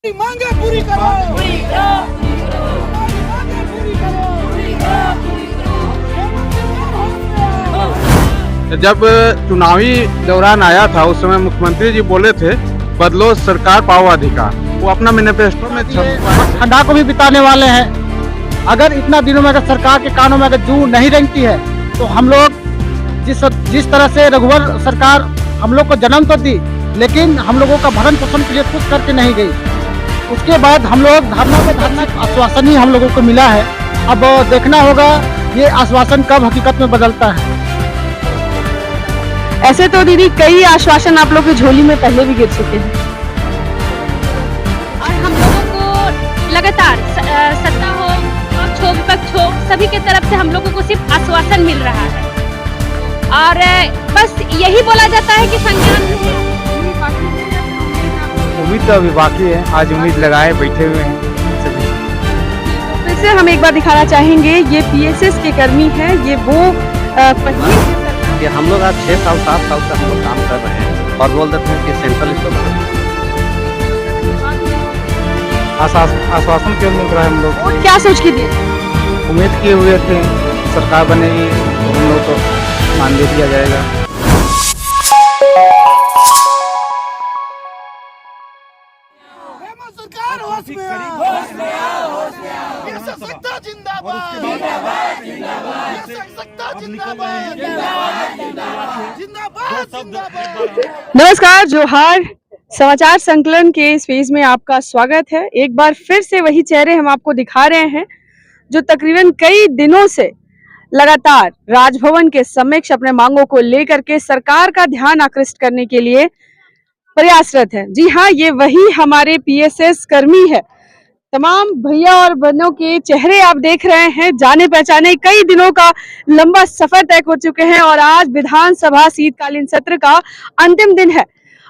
मांगे पूरी करो, पूरी करो, हमारी मांगे पूरी करो, पूरी करो, पूरी करो। जब चुनावी दौरान आया था उस समय मुख्यमंत्री जी बोले थे बदलो सरकार पाओ अधिकार। वो अपना मैनिफेस्टो में ठंडा को भी बिताने वाले हैं। अगर इतना दिनों में अगर सरकार के कानों में अगर जू नहीं रेंगती है तो हम लोग जिस तरह से रघुवर सरकार हम लोग को जन्म तो दी, लेकिन हम लोगों का भरण पोषण के लिए कुछ करके नहीं गई। उसके बाद हम लोग धरना आश्वासन ही हम लोगों को मिला है। अब देखना होगा ये आश्वासन कब हकीकत में बदलता है। ऐसे तो दीदी कई आश्वासन आप लोग की झोली में पहले भी गिर चुके हैं और हम लोगों को लगातार सत्ता हो पक्ष हो विपक्ष हो सभी के तरफ से हम लोगों को सिर्फ आश्वासन मिल रहा है और बस यही बोला जाता है कि संज्ञान में है। उम्मीद तो अभी बाकी है, आज उम्मीद लगाए बैठे हुए हैं सभी। तो फिर से हम एक बार दिखाना चाहेंगे, ये पीएसएस के कर्मी हैं, ये वो कि हम लोग आज 6 साल 7 साल से हम लोग काम कर रहे हैं और बोल देते हैं कि सेंट्रल इसको आश्वासन क्यों मिल रहा है? हम लोग क्या सोच के दिए? उम्मीद किए हुए थे सरकार बनेगी तो हम लोग को मान दे दिया जाएगा। सरकार होश में आओ, ये सत्ता जिंदाबाद, जिंदाबाद, जिंदाबाद, ये सत्ता जिंदाबाद, जिंदाबाद, जिंदाबाद, जिंदाबाद। नमस्कार, जोहार। समाचार संकलन के इस फेज में आपका स्वागत है। एक बार फिर से वही चेहरे हम आपको दिखा रहे हैं जो तकरीबन कई दिनों से लगातार राजभवन के समक्ष अपने मांगों को लेकर के सरकार का ध्यान आकृष्ट करने के लिए प्रयासरत है। जी हाँ, ये वही हमारे पीएसएस कर्मी है। तमाम भैया और बहनों के चेहरे आप देख रहे हैं, जाने पहचाने कई दिनों का लंबा सफर तय हो चुके हैं और आज विधानसभा शीतकालीन सत्र का अंतिम दिन है।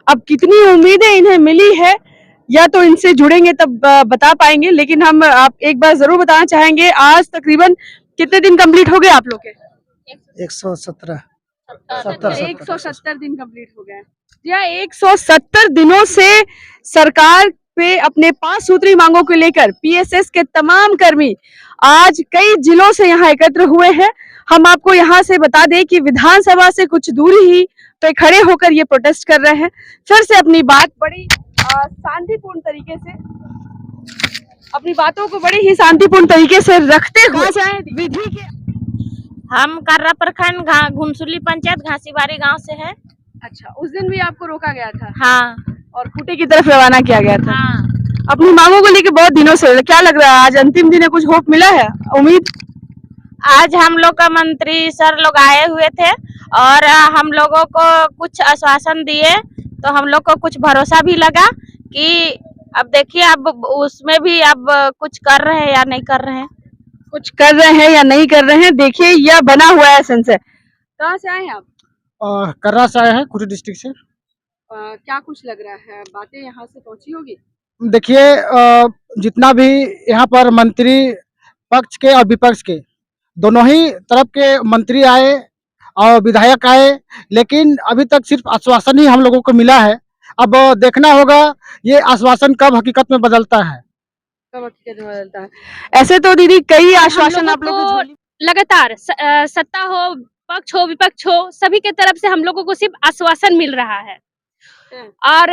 अब कितनी उम्मीदें इन्हें मिली है या तो इनसे जुड़ेंगे तब बता पाएंगे, लेकिन हम आप एक बार जरूर बताना चाहेंगे, आज तकरीबन कितने दिन कंप्लीट हो गए आप लोग के? 117 दिन कंप्लीट हो गए। जी हाँ, 170 दिनों से सरकार पे अपने 5 सूत्री मांगों को लेकर पीएसएस के तमाम कर्मी आज कई जिलों से यहाँ एकत्र हुए हैं। हम आपको यहाँ से बता दें कि विधानसभा से कुछ दूरी ही तो खड़े होकर ये प्रोटेस्ट कर रहे हैं। फिर से अपनी बात बड़ी शांतिपूर्ण तरीके से, अपनी बातों को बड़ी ही शांतिपूर्ण तरीके से रखते हुए विधि के। हम कर्रा प्रखंड घुनसुली पंचायत घासीबारी गांव से है। अच्छा, उस दिन भी आपको रोका गया था? हाँ। और खूंटे की तरफ रवाना किया गया था? हाँ। अपनी मांगों को लेकर बहुत दिनों से, क्या लग रहा है आज अंतिम दिन है, कुछ होप मिला है, उम्मीद? आज हम लोग का मंत्री सर लोग आए हुए थे और हम लोगों को कुछ आश्वासन दिए तो हम लोग को कुछ भरोसा भी लगा कि अब देखिए अब उसमें भी अब कुछ कर रहे हैं या नहीं कर रहे हैं। कुछ कर रहे हैं या नहीं कर रहे हैं, देखिए यह बना हुआ है सेंसर। कहाँ से आए हैं आप? कर्रा से आए हैं, खूंटी डिस्ट्रिक्ट से। क्या कुछ लग रहा है, बातें यहाँ से पहुंची होगी? देखिए जितना भी यहाँ पर मंत्री पक्ष के और विपक्ष के दोनों ही तरफ के मंत्री आए और विधायक आए, लेकिन अभी तक सिर्फ आश्वासन ही हम लोगों को मिला है। अब देखना होगा ये आश्वासन कब हकीकत में बदलता है। कब हकीकत में बदलता है? ऐसे तो दीदी कई आश्वासन आप लोगों को लगातार सत्ता हो पक्ष हो विपक्ष हो सभी के तरफ से हम लोगों को सिर्फ आश्वासन मिल रहा है और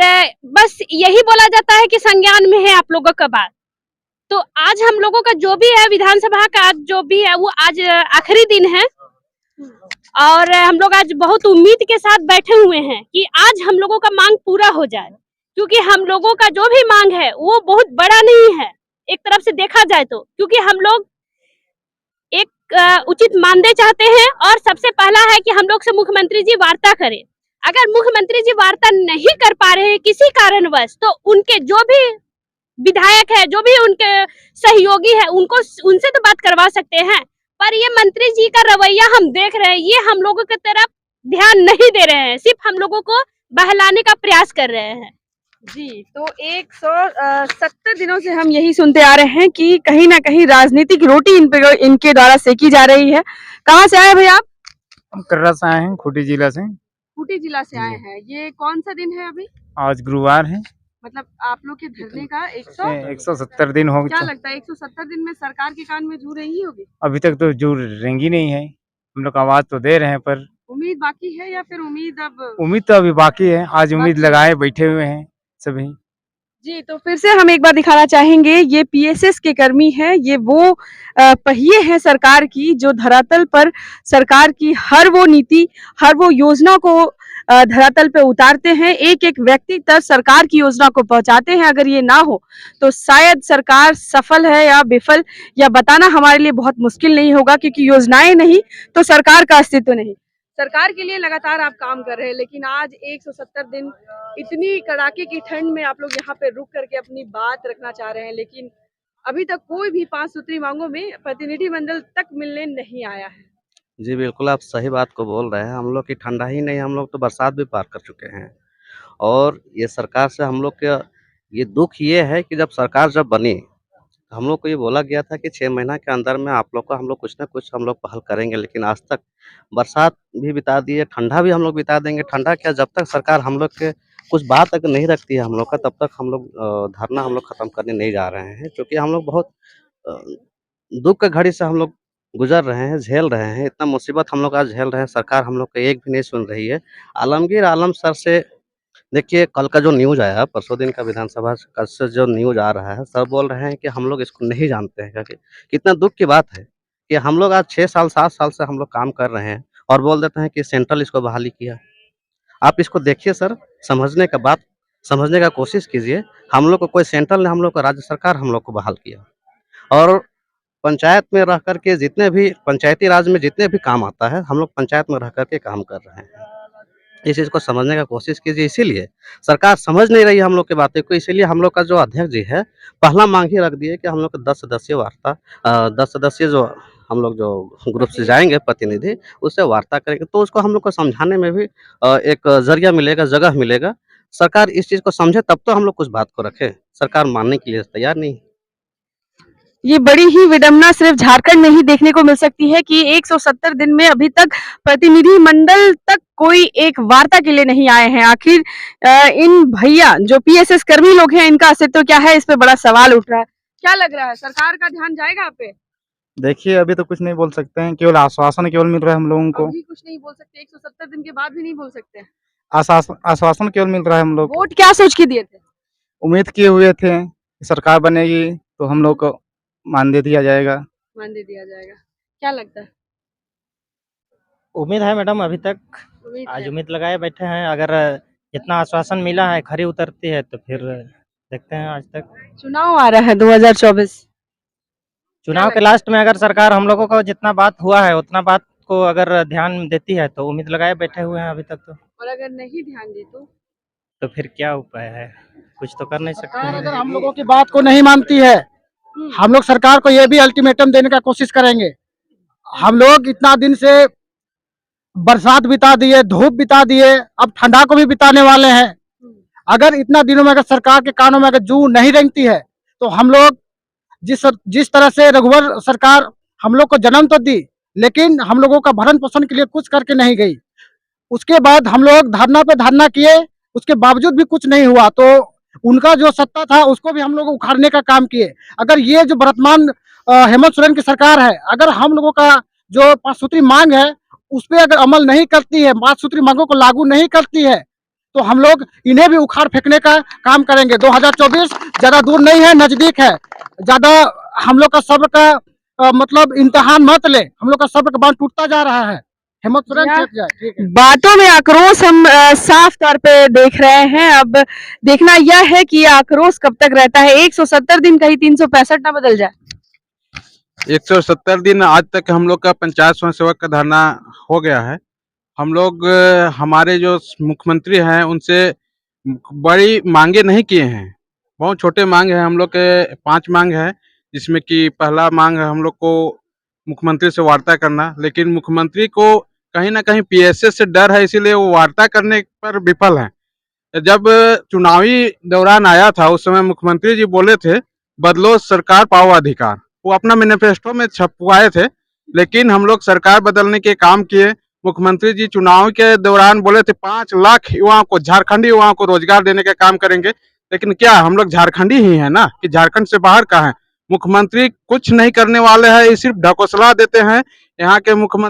बस यही बोला जाता है कि संज्ञान में है आप लोगों का बात। तो आज हम लोगों का जो भी है विधानसभा का आज जो भी है वो आज आखिरी दिन है और हम लोग आज बहुत उम्मीद के साथ बैठे हुए हैं कि आज हम लोगों का मांग पूरा हो जाए, क्योंकि हम लोगों का जो भी मांग है वो बहुत बड़ा नहीं है एक तरफ से देखा जाए तो, क्योंकि हम लोग एक उचित मानदेय चाहते हैं और सबसे पहला है कि हम लोग से मुख्यमंत्री जी वार्ता करें। अगर मुख्यमंत्री जी वार्ता नहीं कर पा रहे हैं किसी कारणवश तो उनके जो भी विधायक है, जो भी उनके सहयोगी है, उनसे तो बात करवा सकते हैं। पर ये मंत्री जी का रवैया हम देख रहे हैं, ये हम लोगों की तरफ ध्यान नहीं दे रहे हैं, सिर्फ हम लोगों को बहलाने का प्रयास कर रहे हैं। जी, तो 170 दिनों से हम यही सुनते आ रहे हैं कि कहीं ना कहीं राजनीतिक रोटी इनके द्वारा सेकी जा रही है। कहाँ से आए भाई आप? हम कर्रा से आए हैं, खूंटी जिला से। खूंटी जिला से आए हैं। ये कौन सा दिन है अभी? आज गुरुवार है। मतलब आप लोग के धरने का 170 दिन हो क्या लगता है 170 दिन में सरकार के कान में जू रही होगी? अभी तक तो जो रेंगी नहीं है। हम लोग आवाज तो दे रहे हैं पर उम्मीद बाकी है या फिर उम्मीद अब? उम्मीद तो अभी बाकी है। आज उम्मीद बाकी है। लगाए बैठे हुए हैं सभी। जी, तो फिर से हम एक बार दिखाना चाहेंगे, ये पीएसएस के कर्मी हैं, ये वो पहिए हैं सरकार की जो धरातल पर सरकार की हर वो नीति, हर वो योजना को धरातल पे उतारते हैं, एक-एक व्यक्ति तक सरकार की योजना को पहुंचाते हैं। अगर ये ना हो तो शायद सरकार सफल है या विफल, या बताना हमारे लिए बहुत मुश्किल नहीं होगा, क्योंकि योजनाएं नहीं तो सरकार का अस्तित्व नहीं। सरकार के लिए लगातार आप काम कर रहे हैं, लेकिन आज 170 दिन इतनी कड़ाके की ठंड में आप लोग यहाँ पे रुक करके अपनी बात रखना चाह रहे हैं, लेकिन अभी तक कोई भी 5 सूत्री मांगों में प्रतिनिधिमंडल तक मिलने नहीं आया है। जी बिल्कुल, आप सही बात को बोल रहे हैं। हम लोग की ठंडा ही नहीं, हम लोग तो बरसात भी पार कर चुके हैं। और ये सरकार से हम लोग का ये दुःख ये है कि जब सरकार जब बनी, हम लोग को ये बोला गया था कि 6 महीना के अंदर में आप लोग को हम लोग कुछ न कुछ हम लोग पहल करेंगे, लेकिन आज तक बरसात भी बिता दी है, ठंडा भी हम लोग बिता देंगे। ठंडा क्या, जब तक सरकार हम लोग के कुछ बात अगर नहीं रखती है हम लोग का, तब तक हम लोग धरना हम लोग खत्म करने नहीं जा रहे हैं। क्योंकि हम लोग बहुत अ, दुःख की घड़ी से हम लोग गुज़र रहे हैं, झेल रहे हैं। इतना मुसीबत हम लोग आज झेल रहे हैं, सरकार हम लोग का एक भी नहीं सुन रही है। आलमगीर आलम सर से देखिए, कल का जो न्यूज़ आया, परसों दिन का विधानसभा का से जो न्यूज़ आ रहा है, सर बोल रहे हैं कि हम लोग इसको नहीं जानते हैं करके। कितना दुःख की बात है कि हम लोग आज 6 साल, 7 साल से हम लोग काम कर रहे हैं और बोल देते हैं कि सेंट्रल इसको बहाली किया। आप इसको देखिए सर, समझने का कोशिश कीजिए। हम लोग को कोई सेंट्रल ने, हम लोग को राज्य सरकार हम लोग को बहाल किया। और पंचायत में रह कर के जितने भी पंचायती राज में जितने भी काम आता है, हम लोग पंचायत में रह कर के काम कर रहे हैं। इस चीज़ को समझने का कोशिश कीजिए। इसीलिए सरकार समझ नहीं रही है हम लोग की बातें को, इसीलिए हम लोग का जो अध्यक्ष जी है, पहला मांग ही रख दिए कि हम लोग को 10 सदस्यीय 10 सदस्यीय जो हम लोग जो ग्रुप से जाएँगे प्रतिनिधि, उससे वार्ता करेंगे। तो उसको हम लोग को समझाने में भी एक ज़रिया मिलेगा, जगह मिलेगा। सरकार इस चीज़ को समझे तब तो हम लोग कुछ बात को रखें। सरकार मानने के लिए तैयार नहीं है। ये बड़ी ही विडंबना सिर्फ झारखंड में ही देखने को मिल सकती है कि 170 दिन में अभी तक प्रतिनिधि मंडल तक कोई एक वार्ता के लिए नहीं आए हैं। आखिर इन भैया जो पीएसएस कर्मी लोग हैं, इनका अस्तित्व क्या है, इस पे बड़ा सवाल उठ रहा है। क्या लग रहा है, सरकार का ध्यान जाएगा आप पे? देखिए अभी तो कुछ नहीं बोल सकते हैं, केवल आश्वासन केवल मिल रहा है हम लोगों को। अभी कुछ नहीं बोल सकते, 170 दिन के बाद भी नहीं बोल सकते। आश्वासन केवल मिल रहा है हम लोग। वोट क्या सोच के दिए थे? उम्मीद किए हुए थे कि सरकार बनेगी तो हम लोग को मान दे दिया जाएगा। मान दे दिया जाएगा। क्या लगता है? उम्मीद है मैडम, अभी तक उम्मीद आज है। उम्मीद लगाए बैठे हैं। अगर जितना आश्वासन मिला है खरी उतरती है तो फिर देखते हैं। आज तक चुनाव आ रहा है 2024। चुनाव के लास्ट में अगर सरकार हम लोगों को जितना बात हुआ है उतना बात को अगर ध्यान देती है तो उम्मीद लगाए बैठे हुए हैं अभी तक तो। और अगर नहीं ध्यान दी तो फिर क्या उपाय है, कुछ तो कर नहीं सकते सरकार हैं। अगर हम लोगों की बात को नहीं मानती है, हम लोग सरकार को ये भी अल्टीमेटम देने का कोशिश करेंगे। हम लोग इतना दिन से बरसात बिता दिए, धूप बिता दिए, अब ठंडा को भी बिताने वाले हैं। अगर इतना दिनों में अगर सरकार के कानों में अगर जू नहीं रेंगती है तो हम लोग जिस तरह से रघुवर सरकार हम लोग को जन्म तो दी, लेकिन हम लोगों का भरण पोषण के लिए कुछ करके नहीं गई। उसके बाद हम लोग धरना पे धरना किए, उसके बावजूद भी कुछ नहीं हुआ, तो उनका जो सत्ता था उसको भी हम लोग उखाड़ने का काम किए। अगर ये जो वर्तमान हेमंत सोरेन की सरकार है, अगर हम लोगों का जो 5 सूत्री मांग है उस पर अगर अमल नहीं करती है, 5 सूत्री मांगों को लागू नहीं करती है, तो हम लोग इन्हें भी उखाड़ फेंकने का काम करेंगे। 2024 ज्यादा दूर नहीं है, नजदीक है। ज्यादा हम लोग का सब्र का मतलब इम्तिहान मत ले, हम लोग का सब्र का बांध टूटता जा रहा है। हेमंत सोरेन जी हाँ। ठीक है। बातों में आक्रोश हम साफ तौर पे देख रहे हैं। अब देखना यह है कि ये आक्रोश कब तक रहता है। 170 दिन कहीं 365 ना बदल जाए। 170 दिन आज तक हम लोग का पंचायत स्वयं सेवक का धरना हो गया है। हम लोग हमारे जो मुख्यमंत्री हैं उनसे बड़ी मांगे नहीं किए हैं, बहुत छोटे मांग है। हम लोग के 5 मांग है, जिसमें कि पहला मांग है हम लोग को मुख्यमंत्री से वार्ता करना, लेकिन मुख्यमंत्री को कहीं ना कहीं पीएसएस से डर है, इसीलिए वो वार्ता करने पर विफल है। जब चुनावी दौरान आया था उस समय मुख्यमंत्री जी बोले थे बदलो सरकार पाओ अधिकार, वो अपना मैनिफेस्टो में छपवाए थे, लेकिन हम लोग सरकार बदलने के काम किए। मुख्यमंत्री जी चुनाव के दौरान बोले थे 5 लाख युवाओं को, झारखंडी युवाओं को रोजगार देने का काम करेंगे। लेकिन क्या हम लोग झारखंडी ही है ना, कि झारखंड से बाहर का है? मुख्यमंत्री कुछ नहीं करने वाले हैं, ये सिर्फ ढकोसला देते हैं। यहाँ के मुख्यमंत्री